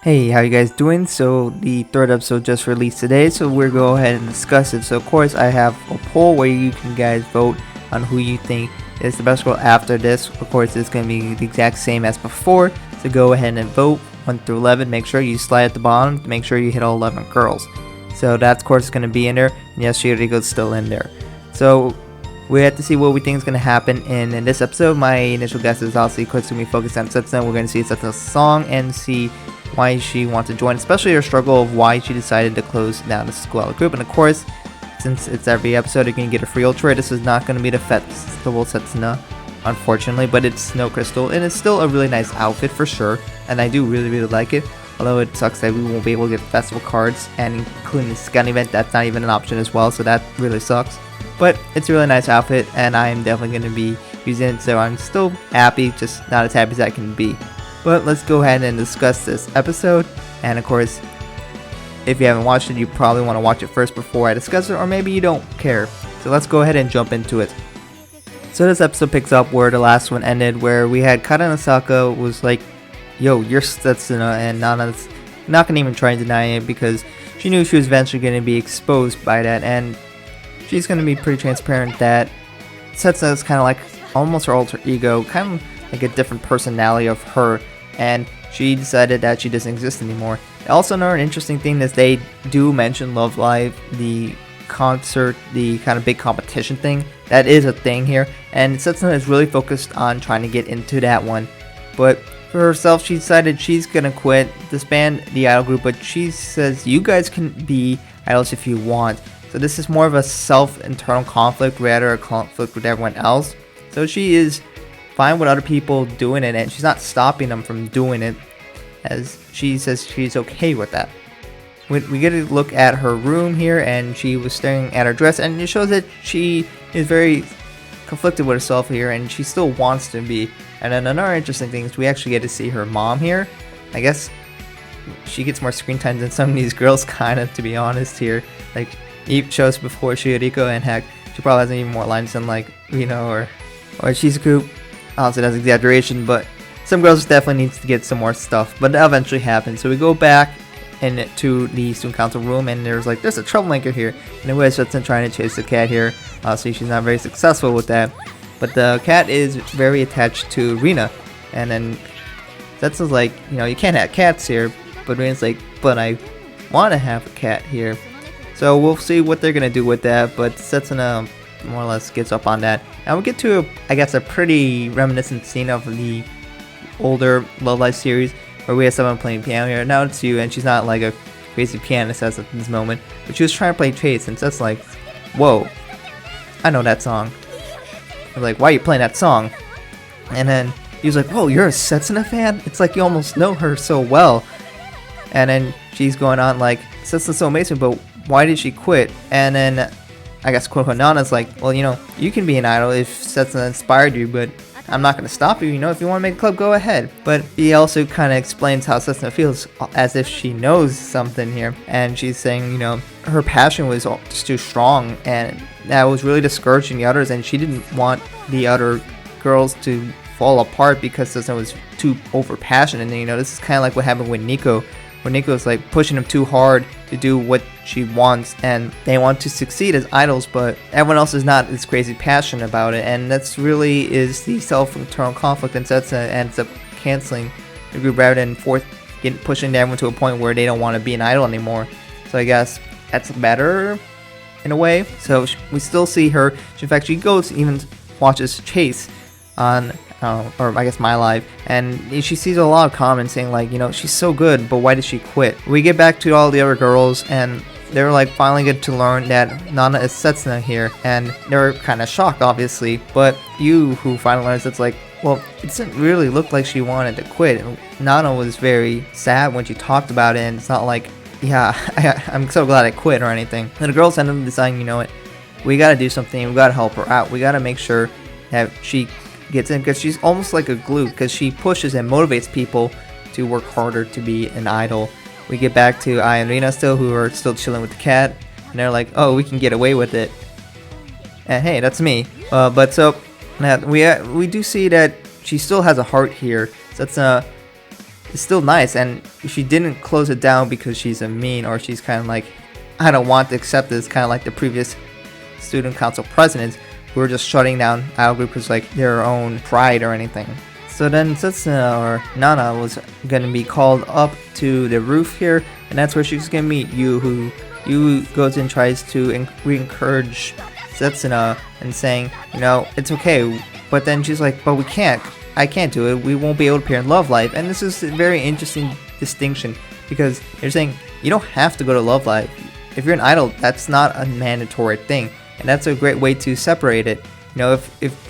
Hey, how you guys doing? So the third episode just released today, so we're go ahead and discuss it. So of course I have a poll where you can guys vote on who you think is the best girl after this. Of course it's going to be the exact same as before, so go ahead and vote 1 through 11. Make sure you slide at the bottom to make sure you hit all 11 girls. So that of course is going to be in there, and yes, Shiriko's still in there. So we have to see what we think is going to happen in this episode. My initial guess is obviously going to be focused on Setsuna. We're going to see Setsuna's song and see why she wants to join, especially her struggle of why she decided to close down the school group. And of course, since it's every episode, you're going to get a free ultra. This is not going to be the festival Setsuna, unfortunately, but it's Snow Crystal, and it's still a really nice outfit for sure, and I do really like it. Although it sucks that we won't be able to get festival cards, and including the scan event, that's not even an option as well, so that really sucks. But it's a really nice outfit, and I am definitely going to be using it, so I'm still happy, just not as happy as I can be. But let's go ahead and discuss this episode, and of course, if you haven't watched it, you probably want to watch it first before I discuss it, or maybe you don't care. So let's go ahead and jump into it. So this episode picks up where the last one ended, where we had Kata and Asaka was like, yo, you're Setsuna, and Nana's not going to even try and deny it because she knew she was eventually going to be exposed by that, and she's going to be pretty transparent that Setsuna is kind of like almost her alter ego, kind of like a different personality of her, and she decided that she doesn't exist anymore. Also, another interesting thing is they do mention Love Live, the concert, the kind of big competition thing. That is a thing here, and Setsuna is really focused on trying to get into that one. But for herself, she decided she's gonna quit, disband the idol group, but she says you guys can be idols if you want. So this is more of a self-internal conflict rather a conflict with everyone else. So she is fine with other people doing it, and she's not stopping them from doing it, as she says she's okay with that. We get a look at her room here, and she was staring at her dress, and it shows that she is very conflicted with herself here, and she still wants to be. And then another interesting thing is we actually get to see her mom here. I guess she gets more screen time than some of these girls, kind of, to be honest here. Like, Eve shows before Shiriko, and heck, she probably has even more lines than like Rino or Shizuku. Obviously that's exaggeration, but some girls definitely needs to get some more stuff, but that eventually happens. So we go back into the student council room, and there's a troublemaker here, and the way Setsuna trying to chase the cat here. Obviously she's not very successful with that, but the cat is very attached to Rina, and then Setsuna's like, you know, you can't have cats here, but Rina's like, but I want to have a cat here. So we'll see what they're gonna do with that, but Setsuna more or less gets up on that. And we get to, I guess, a pretty reminiscent scene of the older Love Live series, where we have someone playing piano here. Now it's you, and she's not like a crazy pianist as of this moment, but she was trying to play chase, and that's like, whoa, I know that song. I'm like, why are you playing that song? And then he was like, whoa, you're a Setsuna fan? It's like you almost know her so well. And then she's going on like, Setsuna's so amazing, but why did she quit? And then I guess quote unquote Nana's like, well, you know, you can be an idol if Setsuna inspired you, but I'm not going to stop you, you know, if you want to make a club, go ahead. But he also kind of explains how Setsuna feels as if she knows something here, and she's saying, you know, her passion was just too strong, and that was really discouraging the others, and she didn't want the other girls to fall apart because Setsuna was too over passionate. And you know, this is kind of like what happened with Nico, where Nico's like pushing him too hard to do what she wants, and they want to succeed as idols, but everyone else is not as crazy passionate about it, and that's really is the self-internal conflict, and Setsuna ends up canceling the group rather than pushing everyone to a point where they don't want to be an idol anymore. So I guess that's better in a way. So we still see her. In fact, she goes even watches Chase on or I guess My Life, and she sees a lot of comments saying like, you know, she's so good, but why did she quit? We get back to all the other girls, and they're like finally get to learn that Nana is Setsuna here, and they're kind of shocked obviously, but you who finally learns, it's like, well, it didn't really look like she wanted to quit. And Nana was very sad when she talked about it, and it's not like, yeah, I'm so glad I quit or anything. And the girls end up deciding, you know what, we gotta do something, we gotta help her out, we gotta make sure that she gets in, because she's almost like a glue, because she pushes and motivates people to work harder to be an idol. We get back to Ai and Rina still, who are still chilling with the cat, and they're like, oh, we can get away with it, and hey, that's me. But so we do see that she still has a heart here. So that's is still nice, and she didn't close it down because she's a mean, or she's kind of like, I don't want to accept this, kind of like the previous student council presidents who were just shutting down idol group because like their own pride or anything. So then Setsuna, or Nana, was gonna be called up to the roof here, and that's where she's gonna meet Yu, who Yu goes and tries to encourage Setsuna and saying, you know, it's okay, but then she's like, but I can't do it, we won't be able to appear in Love Live. And this is a very interesting distinction, because they're saying you don't have to go to Love Live. If you're an idol, that's not a mandatory thing, and that's a great way to separate it. You know, if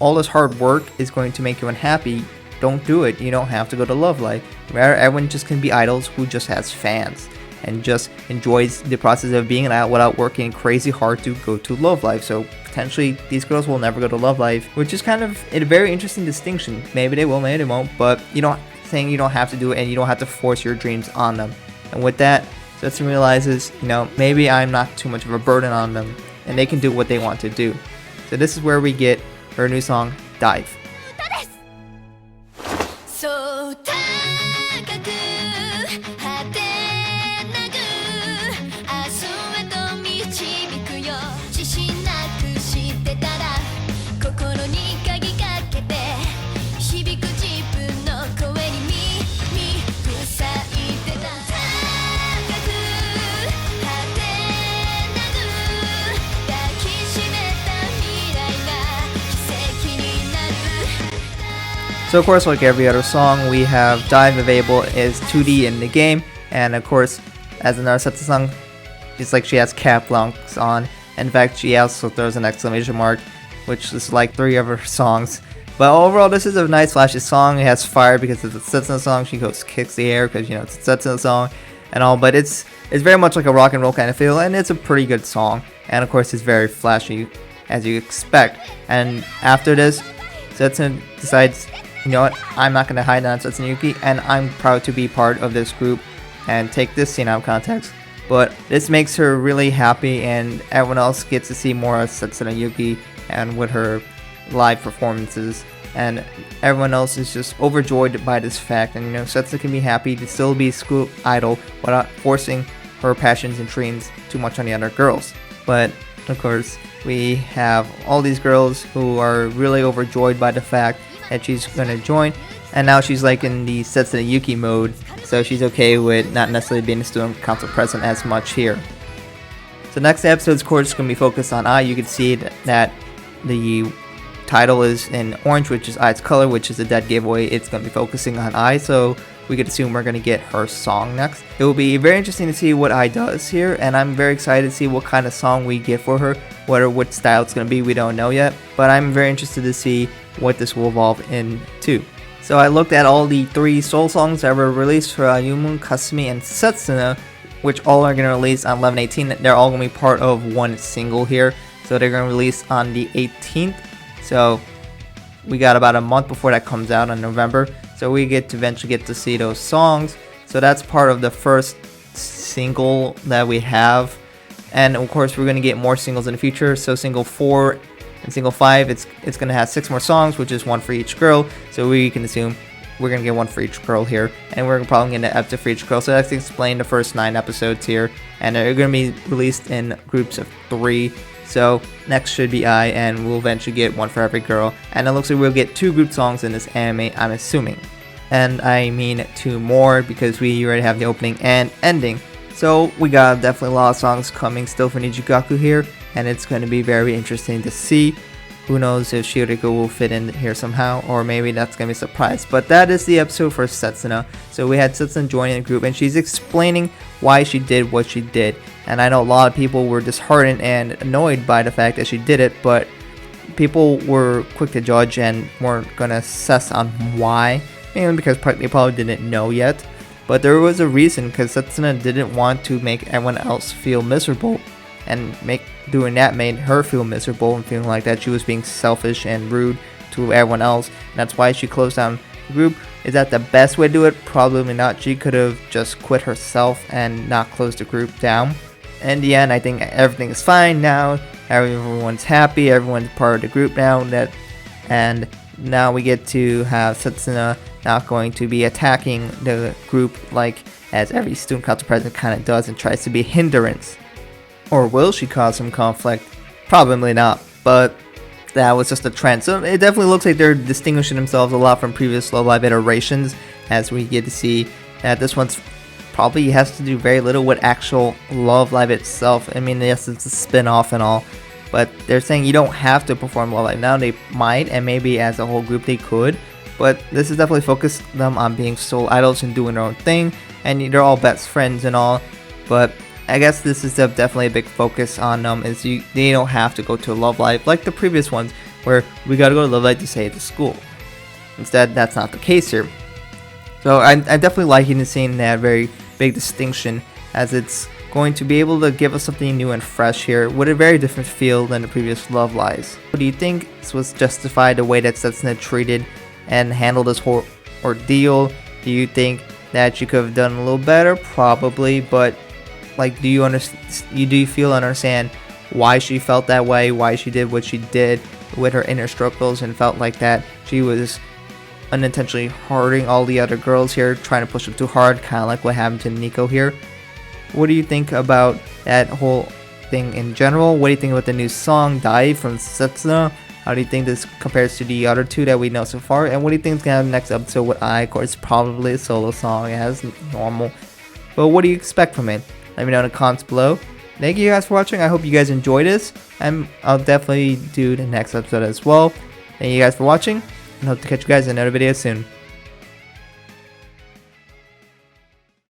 all this hard work is going to make you unhappy, don't do it. You don't have to go to Love Live. Everyone just can be idols who just has fans and just enjoys the process of being an idol without working crazy hard to go to Love Live. So potentially these girls will never go to Love Live, which is kind of a very interesting distinction. Maybe they will, maybe they won't, but you don't have to do it, and you don't have to force your dreams on them. And with that, Setsuna realizes, you know, maybe I'm not too much of a burden on them, and they can do what they want to do. So this is where we get her new song, Dive. So of course, like every other song, we have Dive available as 2D in the game, and of course, as another Setsuna song, it's like she has cap locks on. In fact, she also throws an exclamation mark, which is like 3 of her songs. But overall, this is a nice flashy song. It has fire because it's a Setsuna song. She goes kicks the air because, you know, it's a Setsuna song and all. But it's very much like a rock and roll kind of feel, and it's a pretty good song. And of course, it's very flashy, as you expect. And after this, Setsuna decides, you know what, I'm not going to hide on Setsuna Yuki, and I'm proud to be part of this group and take this scene out of context. But this makes her really happy, and everyone else gets to see more of Setsuna Yuki and with her live performances. And everyone else is just overjoyed by this fact. And you know, Setsuna can be happy to still be a school idol without forcing her passions and dreams too much on the other girls. But of course, we have all these girls who are really overjoyed by the fact that she's gonna join, and now she's like in the Setsuna Yuki mode, so she's okay with not necessarily being a student council president as much here. So next episode's course is gonna be focused on Ai. You can see that the title is in orange, which is Ai's color, which is a dead giveaway. It's gonna be focusing on Ai, so we could assume we're gonna get her song next. It will be very interesting to see what Ai does here, and I'm very excited to see what kind of song we get for her. What style it's gonna be, we don't know yet, but I'm very interested to see what this will evolve into. So I looked at all the 3 soul songs that were released for Yumun, Kasumi, and Setsuna, which all are going to release on 11/18. They're all going to be part of one single here, so they're going to release on the 18th. So we got about a month before that comes out in November, so we get to eventually get to see those songs. So that's part of the first single that we have, and of course we're going to get more singles in the future. So single 4 and single 5, it's going to have 6 more songs, which is 1 for each girl. So we can assume we're going to get 1 for each girl here, and we're probably going to episode for each girl. So that's explain the first 9 episodes here, and they're going to be released in groups of 3. So next should be Ai, and we'll eventually get 1 for every girl, and it looks like we'll get 2 group songs in this anime, I'm assuming. And I mean 2 more because we already have the opening and ending. So we got definitely a lot of songs coming still for Nijigasaki here, and it's going to be very interesting to see. Who knows if Shiriko will fit in here somehow, or maybe that's going to be a surprise. But that is the episode for Setsuna. So we had Setsuna joining the group, and she's explaining why she did what she did. And I know a lot of people were disheartened and annoyed by the fact that she did it, but people were quick to judge and weren't going to assess on why. Mainly because they probably didn't know yet. But there was a reason, because Setsuna didn't want to make everyone else feel miserable, and doing that made her feel miserable and feeling like that she was being selfish and rude to everyone else. And that's why she closed down the group. Is that the best way to do it? Probably not. She could have just quit herself and not closed the group down. In the end, I think everything is fine now. Everyone's happy. Everyone's part of the group now. And now we get to have Setsuna not going to be attacking the group like as every student council president kind of does and tries to be a hindrance. Or will she cause some conflict? Probably not, but that was just a trend. So it definitely looks like they're distinguishing themselves a lot from previous Love Live iterations, as we get to see that this one's probably has to do very little with actual Love Live itself. I mean, yes, it's a spin-off and all, but they're saying you don't have to perform Love Live. Now they might, and maybe as a whole group they could, but this is definitely focused them on being sole idols and doing their own thing, and they're all best friends and all, but I guess this is definitely a big focus on them, is they don't have to go to Love Live like the previous ones, where we gotta go to Love Live to say it to school. Instead, that's not the case here. So I'm definitely liking seeing that very big distinction, as it's going to be able to give us something new and fresh here with a very different feel than the previous Love Lives. Do you think this was justified the way that Setsuna treated and handled this whole ordeal? Do you think that you could have done a little better? Probably, but like, do you feel understand why she felt that way, why she did what she did with her inner struggles, and felt like that she was unintentionally hurting all the other girls here, trying to push them too hard, kind of like what happened to Nico here? What do you think about that whole thing in general? What do you think about the new song Dai from Setsuna? How do you think this compares to the other two that we know so far? And what do you think is going to happen next episode with Of course, probably a solo song as normal. But what do you expect from it? Let me know in the comments below. Thank you guys for watching. I hope you guys enjoyed this, and I'll definitely do the next episode as well. Thank you guys for watching, and hope to catch you guys in another video soon.